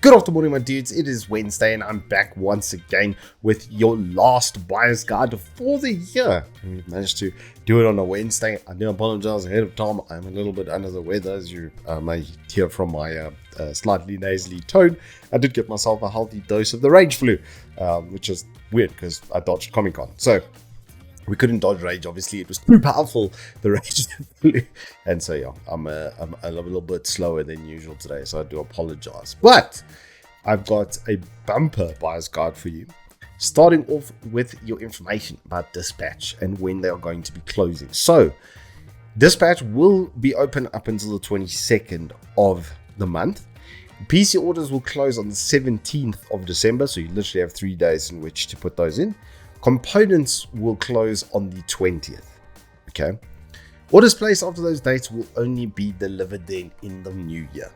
Good afternoon, my dudes. It is Wednesday and I'm back once again with your last buyer's guide for the year. And we've managed to do it on a Wednesday. I do apologize ahead of time. I'm a little bit under the weather, as you may hear from my slightly nasally tone. I did get myself a healthy dose of the rage flu, which is weird because I dodged Comic-Con. So we couldn't dodge rage, obviously. It was too powerful, the rage. And so, yeah, I'm a little bit slower than usual today, so I do apologize. But I've got a bumper buyer's guide for you, starting off with your information about Dispatch and when they are going to be closing. So, Dispatch will be open up until the 22nd of the month. PC orders will close on the 17th of December, so you literally have 3 days in which to put those in. Components will close on the 20th. Okay. Orders placed after those dates will only be delivered then in the new year.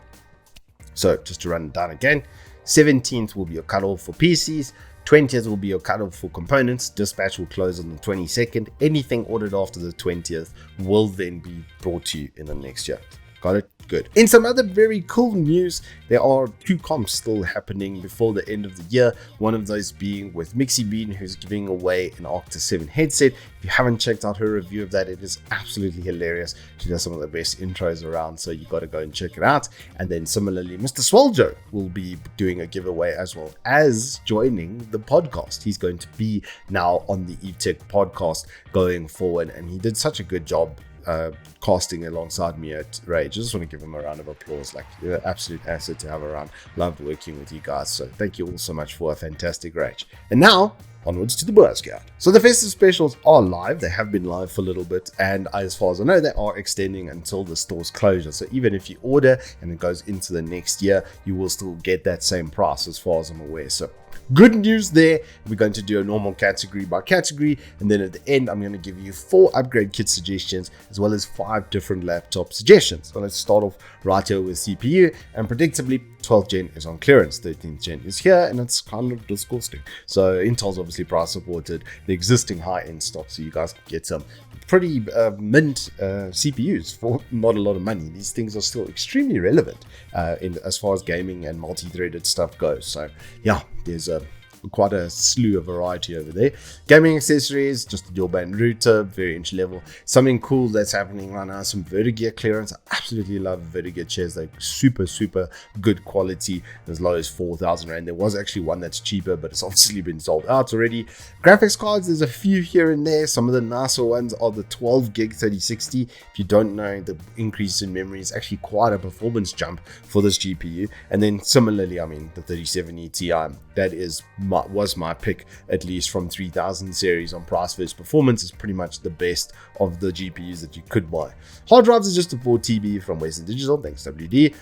So just to run it down again, 17th will be your cutoff for PCs. 20th will be your cutoff for components. Dispatch will close on the 22nd. Anything ordered after the 20th will then be brought to you in the next year. Got it? Good. In some other very cool news, there are 2 comps still happening before the end of the year. One of those being with Mixxibean, who's giving away an Arctis 7 headset. If you haven't checked out her review of that, it is absolutely hilarious. She does some of the best intros around, so you got to go and check it out. And then similarly, Mr. Swaljo will be doing a giveaway as well as joining the podcast. He's going to be now on the Evetech podcast going forward, and he did such a good job casting alongside me at Rage. I just want to give him a round of applause. Like, you're an absolute asset to have around. Loved working with you guys. So thank you all so much for a fantastic Rage. And now onwards to the buyer's guide. So the festive specials are live. They have been live for a little bit, and as far as I know, they are extending until the store's closure. So even if you order and it goes into the next year, you will still get that same price as far as I'm aware. So good news there. We're going to do a normal category by category, and then at the end I'm going to give you 4 upgrade kit suggestions as well as 5 different laptop suggestions. So let's start off right here with CPU, and predictably 12th gen is on clearance, 13th gen is here, and it's kind of disgusting. So Intel's obviously price supported the existing high-end stock, so you guys can get some pretty mint CPUs for not a lot of money. These things are still extremely relevant as far as gaming and multi-threaded stuff goes. So yeah, there's quite a slew of variety over there. Gaming accessories, just a dual band router, very entry level. Something cool that's happening right now, some Vertigear clearance. I absolutely love Vertigear chairs. They're super good quality, as low as 4,000 Rand. There was actually one that's cheaper, but it's obviously been sold out already. Graphics cards, there's a few here and there. Some of the nicer ones are the 12 gig 3060. If you don't know, the increase in memory is actually quite a performance jump for this GPU. And then similarly, I mean, the 3070 Ti, that was my pick, at least from 3000 series on price versus performance. Is pretty much the best of the GPUs that you could buy. Hard drives is just a 4 TB from Western Digital, thanks WD.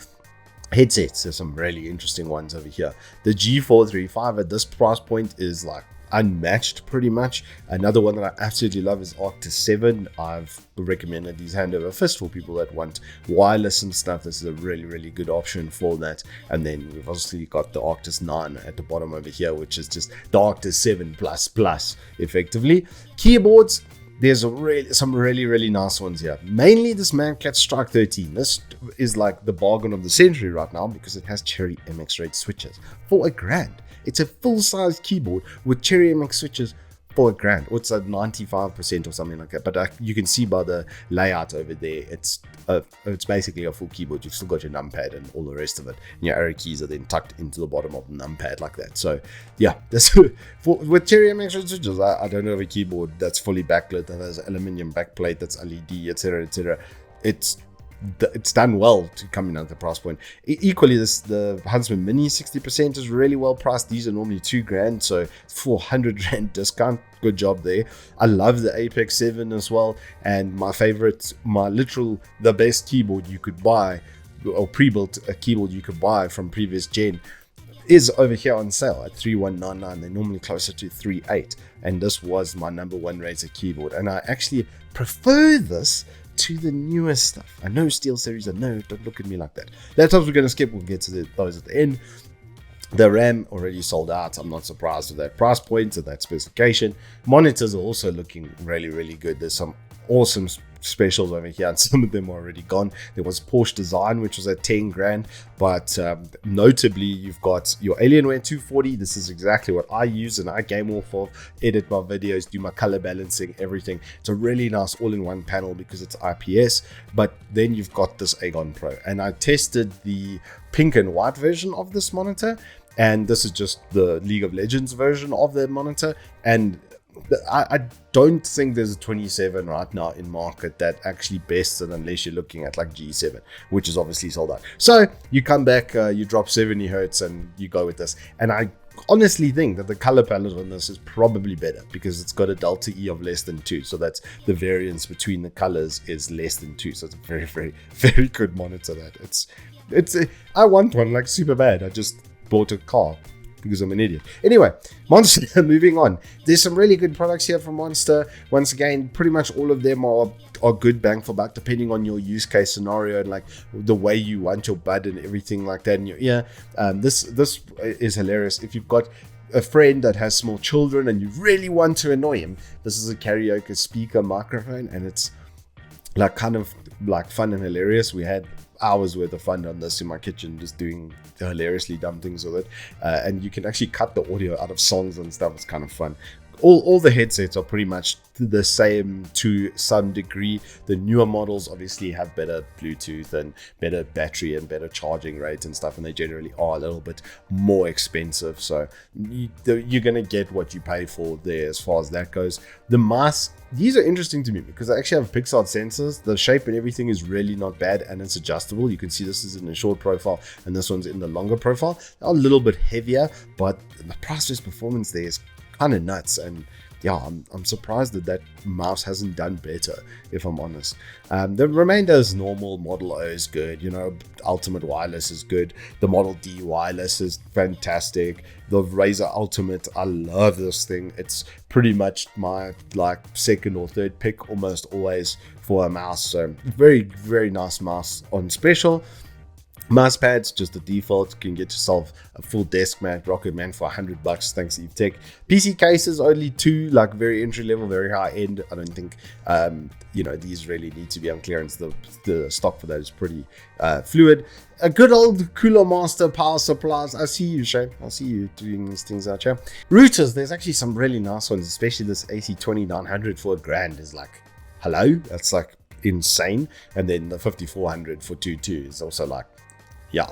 Headsets, there's some really interesting ones over here. The G435 at this price point is like unmatched pretty much. Another one that I absolutely love is Arctis 7. I've recommended these hand over fist for people that want wireless and stuff. This is a really good option for that. And then we've obviously got the Arctis 9 at the bottom over here, which is just the Arctis 7 plus effectively. Keyboards, there's some really nice ones here. Mainly this Mancat Strike 13. This is like the bargain of the century right now because it has Cherry MX rate switches for $1,000. It's a full-size keyboard with Cherry MX switches for $1,000. Or it's a 95% or something like that. But you can see by the layout over there, it's basically a full keyboard. You've still got your numpad and all the rest of it. And your arrow keys are then tucked into the bottom of the numpad like that. So yeah, with Cherry MX rate switches, I don't know of a keyboard that's fully backlit, that has aluminium backplate, that's LED, etc. It's done well to come in at the price point. Equally, the Huntsman Mini 60% is really well priced. These are normally $2,000, so 400 Rand discount. Good job there. I love the Apex 7 as well, and my favorite, the best keyboard you could buy, or pre-built a keyboard you could buy from previous gen, is over here on sale at 3,199. They're normally closer to 3,800, and this was my number 1 Razer keyboard, and I actually prefer this to the newest stuff. I know Steelseries, I know, don't look at me like that. Laptops we're going to skip, we'll get to those at the end. The RAM already sold out. I'm not surprised with that price point and that specification. Monitors are also looking really good. There's some awesome specials over here, and some of them are already gone. There was Porsche Design, which was at 10 grand, but notably you've got your Alienware 240. This is exactly what I use and I game off of, edit my videos, do my color balancing, everything. It's a really nice all-in-one panel because it's IPS. But then you've got this Aegon Pro, and I tested the pink and white version of this monitor, and this is just the League of Legends version of the monitor, and I don't think there's a 27 right now in market that actually bests it, unless you're looking at like G7, which is obviously sold out. So you come back, you drop 70 hertz and you go with this. And I honestly think that the color palette on this is probably better because it's got a delta E of less than 2. So that's the variance between the colors is less than 2. So it's a very, very, very good monitor. I want one like super bad. I just bought a car because I'm an idiot. Anyway, Monster, moving on. There's some really good products here from Monster. Once again, pretty much all of them are good bang for buck, depending on your use case scenario and like the way you want your bud and everything like that in your ear. This is hilarious. If you've got a friend that has small children and you really want to annoy him, this is a karaoke speaker microphone, and it's like kind of like fun and hilarious. We had hours worth of fun on this in my kitchen, just doing hilariously dumb things with it, and you can actually cut the audio out of songs and stuff. It's kind of fun. All the headsets are pretty much the same to some degree. The newer models obviously have better Bluetooth and better battery and better charging rate and stuff, and they generally are a little bit more expensive. So you're going to get what you pay for there as far as that goes. The mice, these are interesting to me because they actually have pixel sensors. The shape and everything is really not bad, and it's adjustable. You can see this is in a short profile and this one's in the longer profile. They're a little bit heavier, but the price versus performance there is kind of nuts, and yeah, I'm surprised that mouse hasn't done better, if I'm honest. The remainder is normal. Model O is good, Ultimate Wireless is good, the Model D Wireless is fantastic, the Razer Ultimate, I love this thing. It's pretty much my like second or third pick almost always for a mouse. So very, very nice mouse on special. Mouse pads, just the default. You can get yourself a full desk mat, Rocket Man, for $100 thanks to Evetech. PC cases, only 2, like very entry level, very high end. I don't think these really need to be on clearance. The stock for that is pretty fluid. A good old Cooler Master power supplies. I see you, Shane. I see you doing these things out here. Routers, there's actually some really nice ones, especially this AC2900 for $1,000 is like, hello, that's like insane. And then the 5400 for 2.2 is also like, yeah,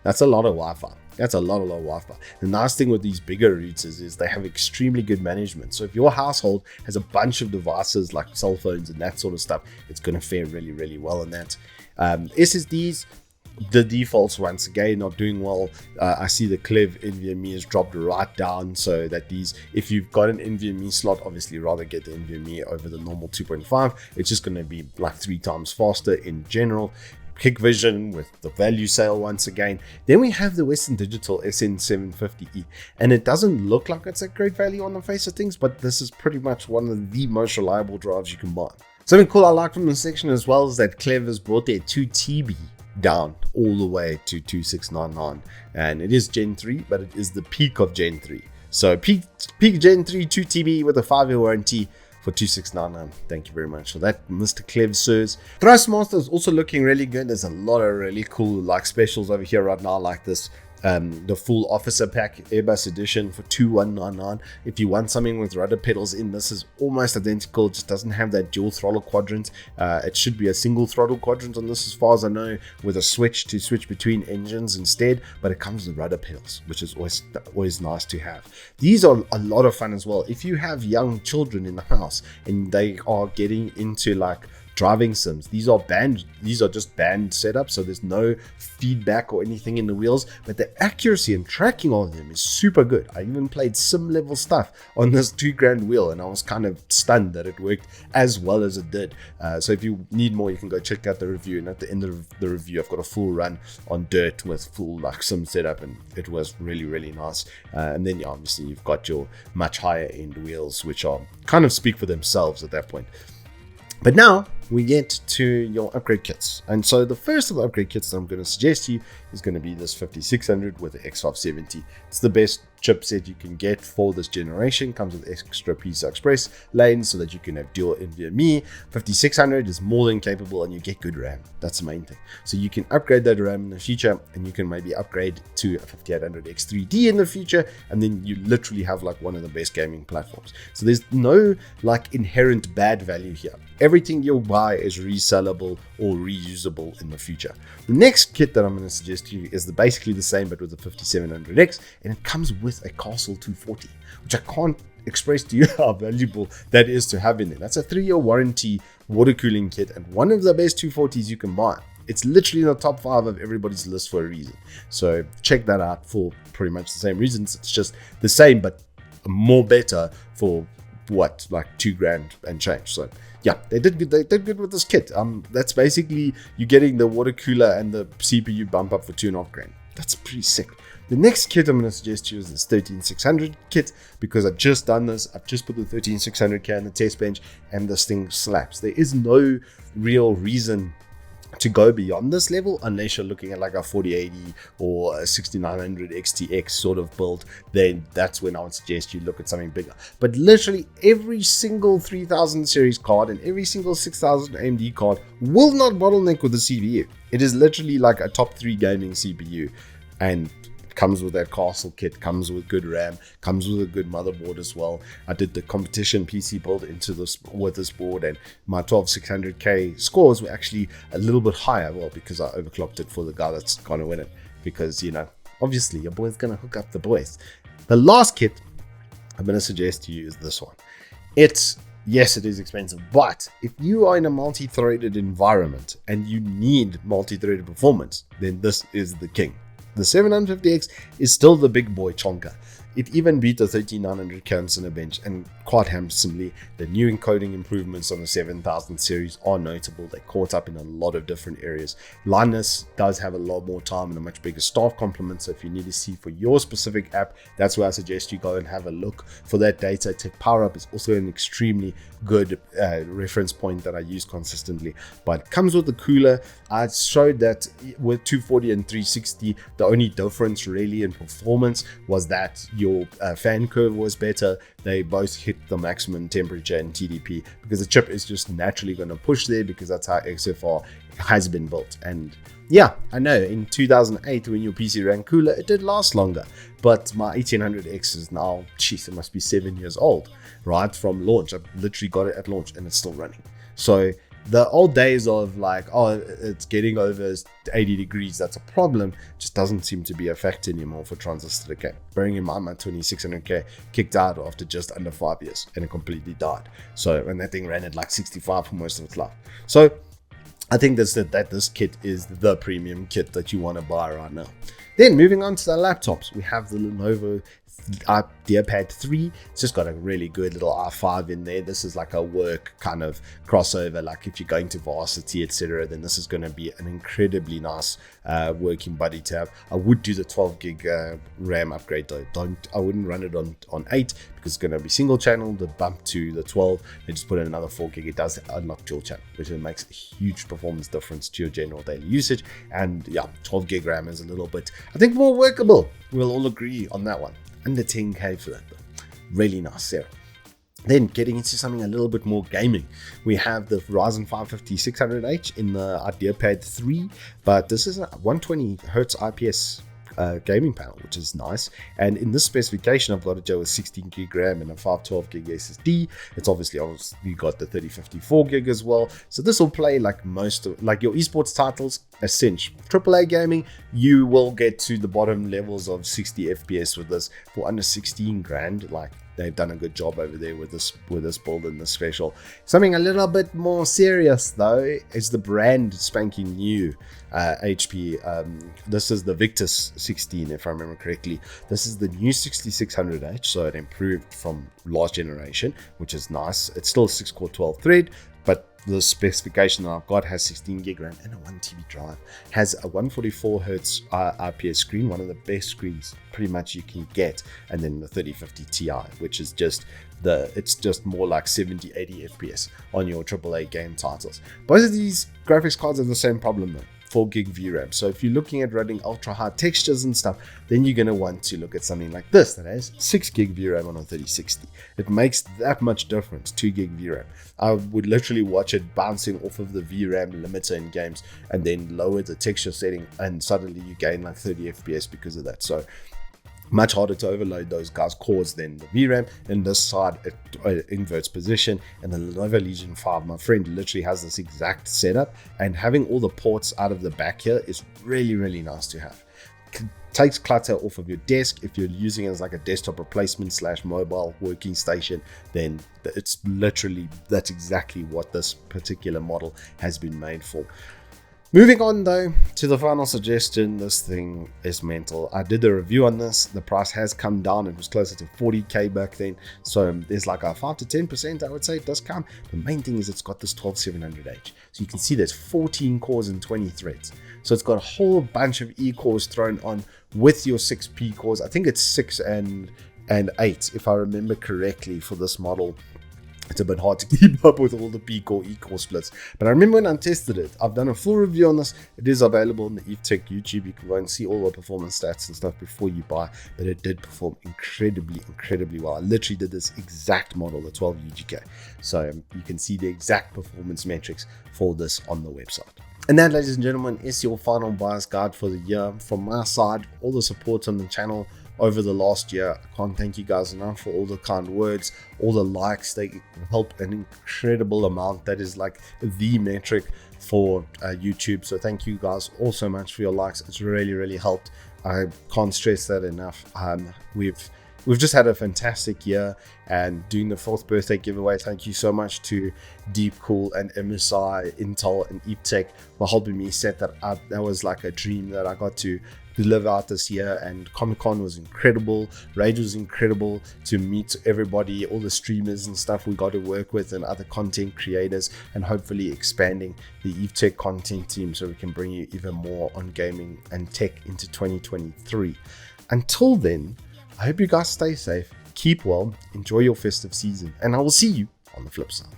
that's a lot of Wi-Fi. That's a lot of Wi-Fi. The nice thing with these bigger routers is they have extremely good management. So if your household has a bunch of devices like cell phones and that sort of stuff, it's going to fare really, really well on that. SSDs, the defaults once again are doing well. I see the Clev NVMe has dropped right down, so that these, if you've got an NVMe slot, obviously rather get the NVMe over the normal 2.5. It's just going to be like 3 times faster in general. Hikvision with the value sale once again. Then we have the Western Digital SN750E, and it doesn't look like it's a great value on the face of things, but this is pretty much one of the most reliable drives you can buy. Something cool I like from the section as well is that Clev has brought their 2TB down all the way to 2699, and it is Gen 3, but it is the peak of Gen 3. So peak Gen 3 2TB with a 5-year warranty for 2699. Thank you very much for that, Mr. Clev sirs. Thrustmaster is also looking really good. There's a lot of really cool like specials over here right now, like this the full officer pack Airbus edition for 2199. If you want something with rudder pedals in, this is almost identical. It just doesn't have that dual throttle quadrant. It should be a single throttle quadrant on this as far as I know, with a switch to switch between engines instead, but it comes with rudder pedals, which is always nice to have. These are a lot of fun as well. If you have young children in the house and they are getting into like driving sims, these are just band setups, so there's no feedback or anything in the wheels, but the accuracy and tracking of them is super good. I even played sim level stuff on this $2,000 wheel, and I was kind of stunned that it worked as well as it did. So if you need more, you can go check out the review, and at the end of the review I've got a full run on dirt with full like sim setup, and it was really, really nice. And then obviously you've got your much higher end wheels, which are kind of speak for themselves at that point. But now we get to your upgrade kits. And so the first of the upgrade kits that I'm going to suggest to you is going to be this 5600 with the X570. It's the best chipset you can get for this generation. Comes with extra PCI Express lanes so that you can have dual NVMe. 5600 is more than capable, and you get good RAM. That's the main thing. So you can upgrade that RAM in the future, and you can maybe upgrade to a 5800 X3D in the future, and then you literally have like one of the best gaming platforms. So there's no like inherent bad value here. Everything you'll buy is resellable or reusable in the future. The next kit that I'm going to suggest to you is basically the same, but with the 5700X, and it comes with a Castle 240, which I can't express to you how valuable that is to have in there. That's a 3-year warranty water cooling kit, and one of the best 240s you can buy. It's literally in the top 5 of everybody's list for a reason. So check that out for pretty much the same reasons. It's just the same, but more better for what, like $2,000 and change. So yeah, they did good. They did good with this kit. That's basically you getting the water cooler and the CPU bump up for $2,500. That's pretty sick. The next kit I'm going to suggest to you is this 13600 kit, because I've just done this. I've just put the 13600K on the test bench, and this thing slaps. There is no real reason to go beyond this level unless you're looking at like a 4080 or a 6900 XTX sort of build. Then that's when I would suggest you look at something bigger. But literally every single 3000 series card and every single 6000 AMD card will not bottleneck with the CPU. It is literally like a top 3 gaming CPU, and comes with that Castle kit, comes with good RAM, comes with a good motherboard as well. I did the competition PC build into this with this board, and my 12600K scores were actually a little bit higher, well, because I overclocked it for the guy that's gonna win it, because, you know, obviously your boy's gonna hook up the boys. The last kit I'm gonna suggest to you is this one. Yes, it is expensive, but if you are in a multi-threaded environment and you need multi-threaded performance, then this is the king. The 750X is still the big boy chonker. It even beat the 13900K on Cinebench, and quite handsomely. The new encoding improvements on the 7000 series are notable. They caught up in a lot of different areas. Linus does have a lot more time and a much bigger staff complement, so if you need to see for your specific app, that's where I suggest you go and have a look for that data. Tech PowerUp is also an extremely good reference point that I use consistently, but it comes with the cooler. I showed that with 240 and 360, the only difference really in performance was that your fan curve was better. They both hit the maximum temperature and TDP because the chip is just naturally going to push there, because that's how XFR has been built. And yeah, I know in 2008 when your PC ran cooler, it did last longer, but my 1800X is now, jeez, it must be 7 years old, right from launch. I've literally got it at launch and it's still running. So the old days of like, oh, it's getting over 80 degrees, that's a problem, just doesn't seem to be a factor anymore for transistor decay. Bearing in mind, my 2600K kicked out after just under 5 years and it completely died. So, and that thing ran at like 65 for most of its life. So I think that this kit is the premium kit that you want to buy right now. Then moving on to the laptops, we have the Lenovo IdeaPad 3. It's just got a really good little i5 in there. This is like a work kind of crossover, like if you're going to varsity, etc., then this is going to be an incredibly nice working buddy to have. I would do the 12 gig RAM upgrade though. I wouldn't run it on 8 because it's going to be single channel. The bump to the 12, they just put in another 4 gig. It does unlock dual channel, which makes a huge performance difference to your general daily usage. And yeah, 12 gig RAM is a little bit, I think, more workable. We'll all agree on that one. Under 10K for that though. Really nice there. Then getting into something a little bit more gaming, we have the Ryzen 5 5600H in the IdeaPad 3, but this is a 120 Hz IPS gaming panel, which is nice. And in this specification, I've got a with 16 gig RAM and a 512 gig SSD. It's obviously got the 3054 gig as well. So this will play like most of like your esports titles. A cinch. AAA gaming, you will get to the bottom levels of 60 FPS with this for under 16 grand. Like, they've done a good job over there with this build and this special. Something a little bit more serious though is the brand spanking new HP. This is the Victus 16, if I remember correctly. This is the new 6600H, so it improved from last generation, which is nice. It's still 6-core 12 thread, but the specification that I've got has 16 gig RAM and a 1 TB drive. Has a 144 Hz IPS screen, one of the best screens pretty much you can get, and then the 3050 Ti, which is just it's just more like 70-80 FPS on your AAA game titles. Both of these graphics cards have the same problem though. 4 gig VRAM. So if you're looking at running ultra high textures and stuff, then you're going to want to look at something like this that has 6 gig VRAM on a 3060. It makes that much difference, 2 gig VRAM. I would literally watch it bouncing off of the VRAM limiter in games and then lower the texture setting, and suddenly you gain like 30 FPS because of that. So much harder to overload those guys' cores than the VRAM. And this side, it inverts position. And the Lenovo Legion 5, my friend literally has this exact setup, and having all the ports out of the back here is really, really nice to have. Takes clutter off of your desk. If you're using it as like a desktop replacement / mobile working station, then it's literally, that's exactly what this particular model has been made for. Moving on though to the final suggestion. This thing is mental. I did a review on this. The price has come down. It was closer to 40k back then, so there's like a 5 to 10% I would say discount. The main thing is it's got this 12700H, so you can see there's 14 cores and 20 threads. So it's got a whole bunch of E cores thrown on with your 6P cores. I think it's 6 and 8 if I remember correctly for this model. It's a bit hard to keep up with all the P-core, E-core splits. But I remember when I tested it, I've done a full review on this. It is available on the Evetech YouTube. You can go and see all the performance stats and stuff before you buy. But it did perform incredibly well. I literally did this exact model, the 12 UGK. So you can see the exact performance metrics for this on the website. And that, ladies and gentlemen, is your final buyer's guide for the year. From my side, all the support on the channel over the last year, I can't thank you guys enough for all the kind words, all the likes. They help an incredible amount. That is like the metric for YouTube. So thank you guys all so much for your likes. It's really helped. I can't stress that enough. We've just had a fantastic year, and doing the 4th birthday giveaway, thank you so much to Deep Cool and MSI, Intel and Evetech for helping me set that up. That was like a dream that I got to live out this year, and Comic-Con was incredible. Rage was incredible to meet everybody, all the streamers and stuff we got to work with, and other content creators, and hopefully expanding the Evetech content team so we can bring you even more on gaming and tech into 2023. Until then, I hope you guys stay safe, keep well, enjoy your festive season, and I will see you on the flip side.